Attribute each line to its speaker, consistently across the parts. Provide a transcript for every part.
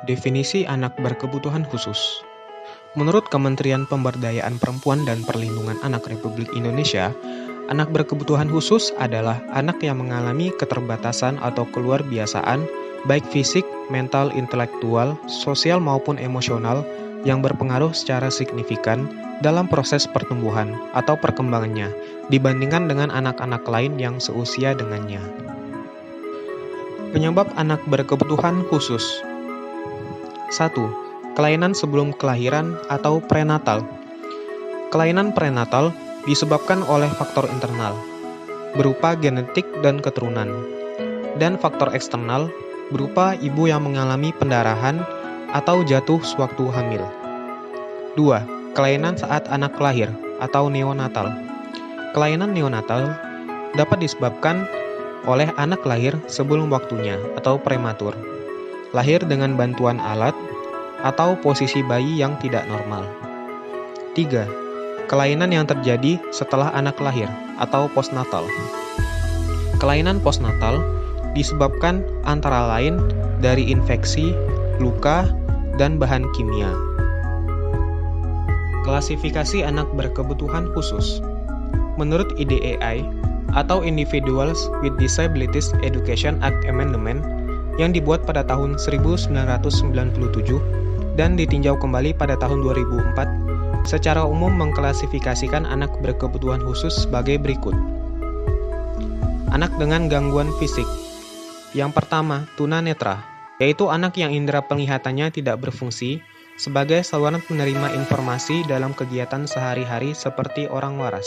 Speaker 1: Definisi anak berkebutuhan khusus. Menurut Kementerian Pemberdayaan Perempuan dan Perlindungan Anak Republik Indonesia, anak berkebutuhan khusus adalah anak yang mengalami keterbatasan atau keluarbiasaan, baik fisik, mental, intelektual, sosial maupun emosional, yang berpengaruh secara signifikan dalam proses pertumbuhan atau perkembangannya dibandingkan dengan anak-anak lain yang seusia dengannya. Penyebab anak berkebutuhan khusus. 1. Kelainan sebelum kelahiran atau prenatal. Kelainan prenatal disebabkan oleh faktor internal, berupa genetik dan keturunan, dan faktor eksternal, berupa ibu yang mengalami pendarahan atau jatuh sewaktu hamil. 2. Kelainan saat anak lahir atau neonatal. Kelainan neonatal dapat disebabkan oleh anak lahir sebelum waktunya atau prematur, lahir dengan bantuan alat, atau posisi bayi yang tidak normal. 3. Kelainan yang terjadi setelah anak lahir atau postnatal. Kelainan postnatal disebabkan antara lain dari infeksi, luka, dan bahan kimia. Klasifikasi anak berkebutuhan khusus. Menurut IDEA atau Individuals with Disabilities Education Act Amendment yang dibuat pada tahun 1997 dan ditinjau kembali pada tahun 2004, secara umum mengklasifikasikan anak berkebutuhan khusus sebagai berikut. Anak dengan gangguan fisik. Yang pertama, tunanetra, yaitu anak yang indera penglihatannya tidak berfungsi sebagai saluran penerima informasi dalam kegiatan sehari-hari seperti orang waras.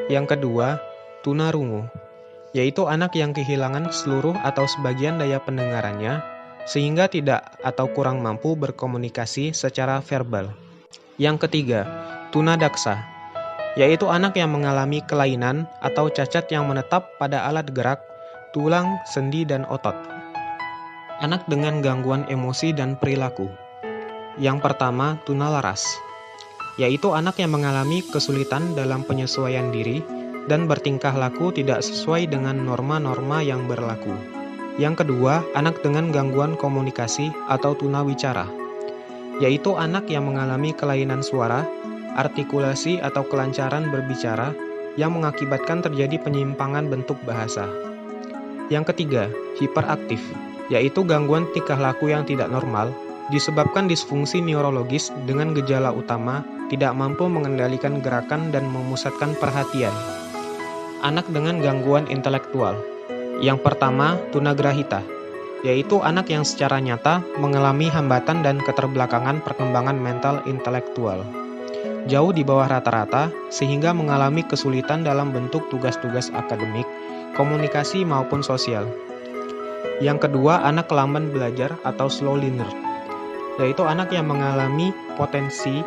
Speaker 1: Yang kedua, tunarungu, yaitu anak yang kehilangan seluruh atau sebagian daya pendengarannya sehingga tidak atau kurang mampu berkomunikasi secara verbal. Yang ketiga, tunadaksa, yaitu anak yang mengalami kelainan atau cacat yang menetap pada alat gerak, tulang, sendi, dan otot. Anak dengan gangguan emosi dan perilaku. Yang pertama, tunalaras, yaitu anak yang mengalami kesulitan dalam penyesuaian diri dan bertingkah laku tidak sesuai dengan norma-norma yang berlaku. Yang kedua, anak dengan gangguan komunikasi atau tunawicara, yaitu anak yang mengalami kelainan suara, artikulasi atau kelancaran berbicara yang mengakibatkan terjadi penyimpangan bentuk bahasa. Yang ketiga, hiperaktif, yaitu gangguan tingkah laku yang tidak normal disebabkan disfungsi neurologis dengan gejala utama tidak mampu mengendalikan gerakan dan memusatkan perhatian. Anak dengan gangguan intelektual. Yang pertama, tunagrahita, yaitu anak yang secara nyata mengalami hambatan dan keterbelakangan perkembangan mental intelektual, jauh di bawah rata-rata sehingga mengalami kesulitan dalam bentuk tugas-tugas akademik, komunikasi maupun sosial. Yang kedua, anak lamban belajar atau slow learner, yaitu anak yang mengalami potensi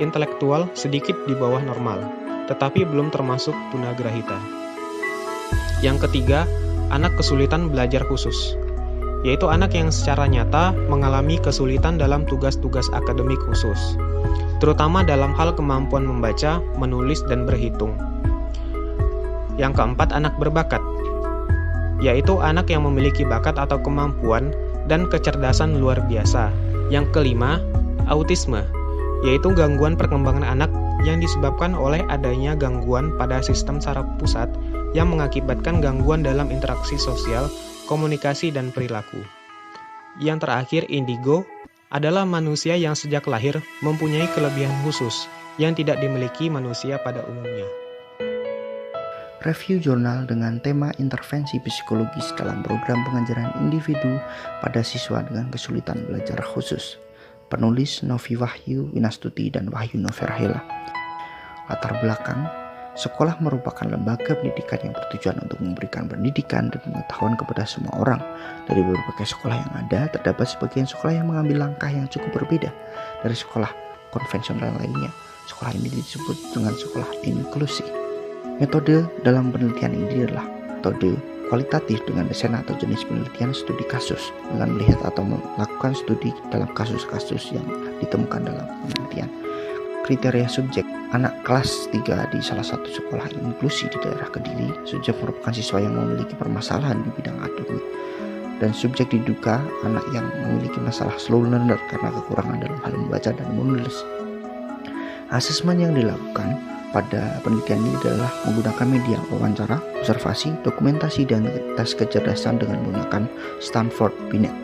Speaker 1: intelektual sedikit di bawah normal, tetapi belum termasuk tunagrahita. Yang ketiga, anak kesulitan belajar khusus, yaitu anak yang secara nyata mengalami kesulitan dalam tugas-tugas akademik khusus, terutama dalam hal kemampuan membaca, menulis, dan berhitung. Yang keempat, anak berbakat, yaitu anak yang memiliki bakat atau kemampuan dan kecerdasan luar biasa. Yang kelima, autisme, yaitu gangguan perkembangan anak yang disebabkan oleh adanya gangguan pada sistem saraf pusat yang mengakibatkan gangguan dalam interaksi sosial, komunikasi, dan perilaku. Yang terakhir, indigo, adalah manusia yang sejak lahir mempunyai kelebihan khusus yang tidak dimiliki manusia pada umumnya.
Speaker 2: Review jurnal dengan tema intervensi psikologis dalam program pengajaran individu pada siswa dengan kesulitan belajar khusus. Penulis Novi Wahyu Winastuti dan Wahyu Noverahela. Latar belakang, sekolah merupakan lembaga pendidikan yang bertujuan untuk memberikan pendidikan dan pengetahuan kepada semua orang. Dari berbagai sekolah yang ada, terdapat sebagian sekolah yang mengambil langkah yang cukup berbeda dari sekolah konvensional lainnya. Sekolah ini disebut dengan sekolah inklusi. Metode dalam penelitian ini adalah metode kualitatif dengan desain atau jenis penelitian studi kasus dengan melihat atau melakukan studi dalam kasus-kasus yang ditemukan dalam penelitian. Kriteria subjek, anak kelas 3 di salah satu sekolah inklusi di daerah Kediri. Subjek merupakan siswa yang memiliki permasalahan di bidang akademik, dan subjek diduga anak yang memiliki masalah slow learner karena kekurangan dalam hal membaca dan menulis. Asesmen yang dilakukan pada penelitian ini adalah menggunakan media wawancara, observasi, dokumentasi, dan tes kecerdasan dengan menggunakan Stanford Binet.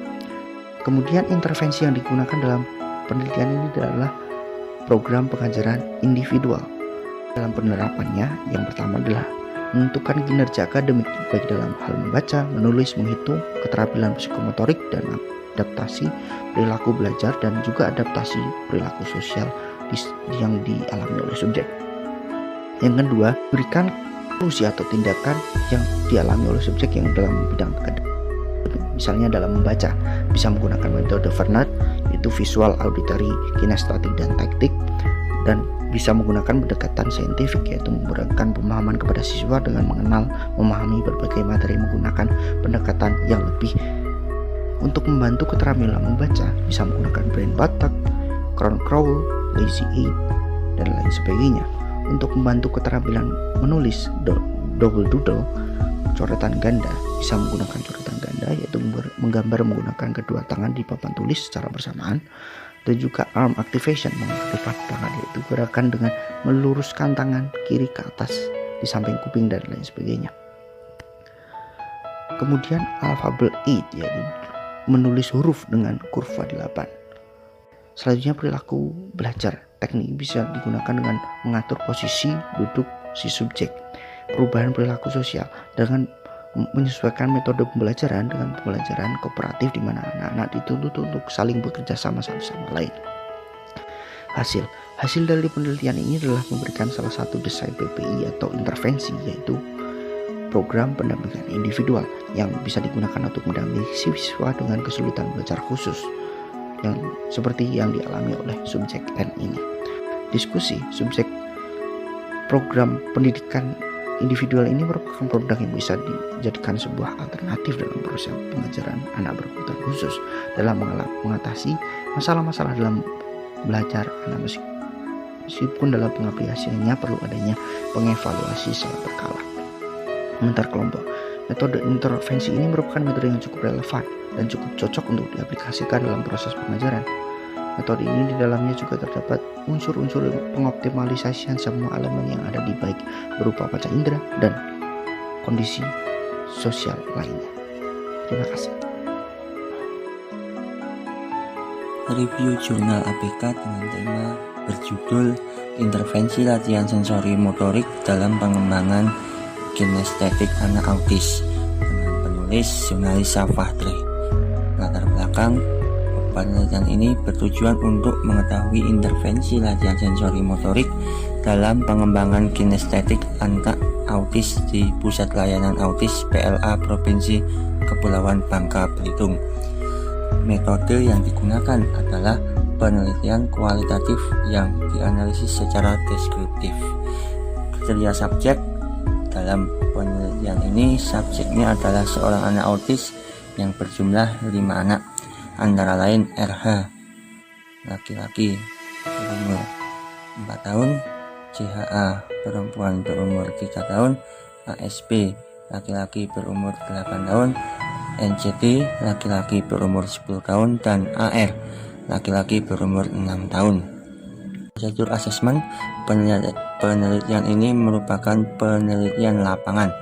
Speaker 2: Kemudian intervensi yang digunakan dalam penelitian ini adalah program pengajaran individual. Dalam penerapannya, yang pertama adalah menentukan kinerja akademik baik dalam hal membaca, menulis, menghitung, keterampilan psikomotorik, dan adaptasi perilaku belajar, dan juga adaptasi perilaku sosial yang dialami oleh subjek. Yang kedua, berikan solusi atau tindakan yang dialami oleh subjek yang dalam bidang akademik. Misalnya dalam membaca, bisa menggunakan metode Vernert, yaitu visual, auditory, kinestetik, dan taktik, dan bisa menggunakan pendekatan saintifik, yaitu memberikan pemahaman kepada siswa dengan mengenal, memahami berbagai materi menggunakan pendekatan yang lebih. Untuk membantu keterampilan membaca, bisa menggunakan brain batak, crown crawl, lazy eight, dan lain sebagainya. Untuk membantu keterampilan menulis, double doodle, coretan ganda, bisa menggunakan coretan ganda, yaitu menggambar menggunakan kedua tangan di papan tulis secara bersamaan. Dan juga arm activation, mengaktifkan tangan, yaitu gerakan dengan meluruskan tangan kiri ke atas di samping kuping dan lain sebagainya. Kemudian alfabet 8, yaitu menulis huruf dengan kurva 8. Selanjutnya perilaku belajar. Teknik bisa digunakan dengan mengatur posisi duduk si subjek. Perubahan perilaku sosial dengan menyesuaikan metode pembelajaran dengan pembelajaran kooperatif di mana anak-anak dituntut untuk saling bekerja sama satu sama lain. Hasil dari penelitian ini adalah memberikan salah satu desain PPI atau intervensi, yaitu program pendampingan individual yang bisa digunakan untuk mendampingi siswa dengan kesulitan belajar khusus yang seperti yang dialami oleh subjek N ini. Diskusi subjek program pendidikan individual ini merupakan produk yang bisa dijadikan sebuah alternatif dalam proses pengajaran anak berkebutuhan khusus dalam mengatasi masalah-masalah dalam belajar anak, meskipun dalam pengaplikasiannya perlu adanya pengevaluasi secara berkala. Mentor kelompok. Metode intervensi ini merupakan metode yang cukup relevan dan cukup cocok untuk diaplikasikan dalam proses pengajaran. Metode ini di dalamnya juga terdapat unsur-unsur pengoptimalisasian semua elemen yang ada di baik berupa panca indera dan kondisi sosial lainnya. Terima kasih.
Speaker 3: Review jurnal ABK dengan tema berjudul Intervensi Latihan Sensori Motorik dalam Pengembangan Kinestetik Anak Autis dengan penulis jurnalis Safahtre. Latar belakang penelitian ini bertujuan untuk mengetahui intervensi latihan sensori motorik dalam pengembangan kinestetik anak autis di Pusat Layanan Autis PLA Provinsi Kepulauan Bangka Belitung. Metode yang digunakan adalah penelitian kualitatif yang dianalisis secara deskriptif. Kriteria subjek dalam penelitian ini, subjeknya adalah seorang anak autis yang berjumlah 5 anak, antara lain RH laki-laki berumur 4 tahun, CHA perempuan berumur 3 tahun, ASP laki-laki berumur 8 tahun, NCT laki-laki berumur 10 tahun, dan AR laki-laki berumur 6 tahun. Prosedur asesmen penelitian ini merupakan penelitian lapangan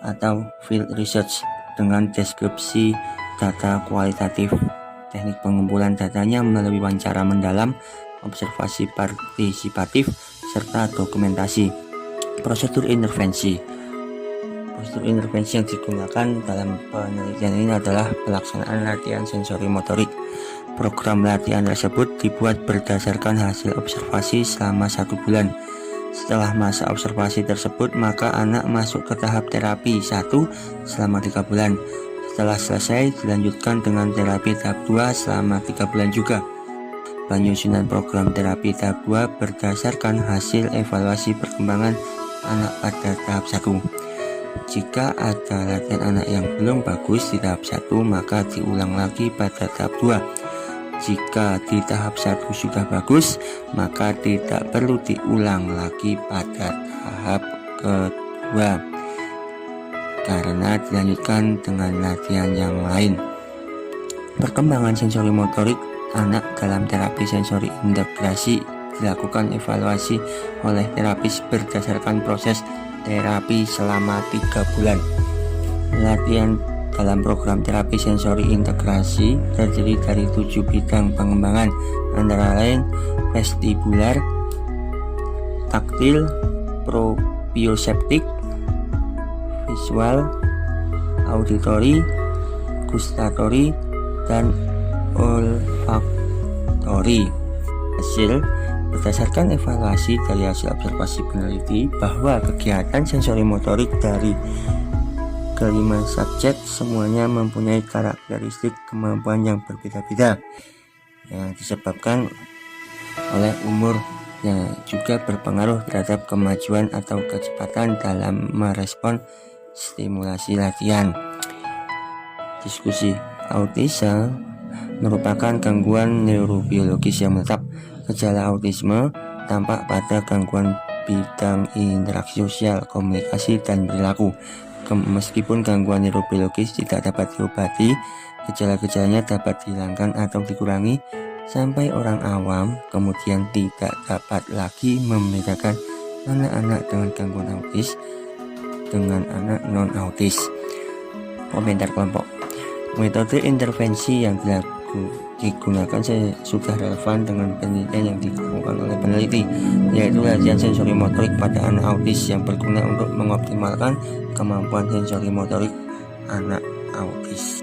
Speaker 3: atau field research dengan deskripsi data kualitatif. Teknik pengumpulan datanya melalui wawancara mendalam, observasi partisipatif, serta dokumentasi. Prosedur intervensi yang digunakan dalam penelitian ini adalah pelaksanaan latihan sensori motorik. Program latihan tersebut dibuat berdasarkan hasil observasi selama 1 bulan. Setelah masa observasi tersebut, maka anak masuk ke tahap terapi 1 selama 3 bulan. Setelah selesai, dilanjutkan dengan terapi tahap 2 selama 3 bulan juga. Penyusunan program terapi tahap 2 berdasarkan hasil evaluasi perkembangan anak pada tahap 1. Jika ada latihan anak yang belum bagus di tahap 1, maka diulang lagi pada tahap 2. Jika di tahap 1 sudah bagus, maka tidak perlu diulang lagi pada tahap kedua. karena dilanjutkan dengan latihan yang lain. Perkembangan sensori motorik anak dalam terapi sensori integrasi dilakukan evaluasi oleh terapis berdasarkan proses terapi selama 3 bulan. Latihan dalam program terapi sensori integrasi terdiri dari 7 bidang pengembangan, antara lain vestibular, taktil, proprioseptik, visual, auditory, gustatory, dan olfaktory. Hasil berdasarkan evaluasi dari hasil observasi peneliti bahwa kegiatan sensori motorik dari kelima subjek semuanya mempunyai karakteristik kemampuan yang berbeda-beda yang disebabkan oleh umur yang juga berpengaruh terhadap kemajuan atau kecepatan dalam merespon stimulasi latihan. Diskusi. Autisme merupakan gangguan neurobiologis yang menetap. Gejala autisme tampak pada gangguan bidang interaksi sosial, komunikasi, dan perilaku. Meskipun gangguan neurobiologis tidak dapat diobati, gejala-gejalanya dapat dihilangkan atau dikurangi sampai orang awam kemudian tidak dapat lagi membedakan anak-anak dengan gangguan autis dengan anak non-autis. Komentar kelompok. Metode intervensi yang digunakan sudah relevan dengan penelitian yang dilakukan oleh peneliti, yaitu latihan sensori motorik pada anak autis yang berguna untuk mengoptimalkan kemampuan sensori motorik anak autis.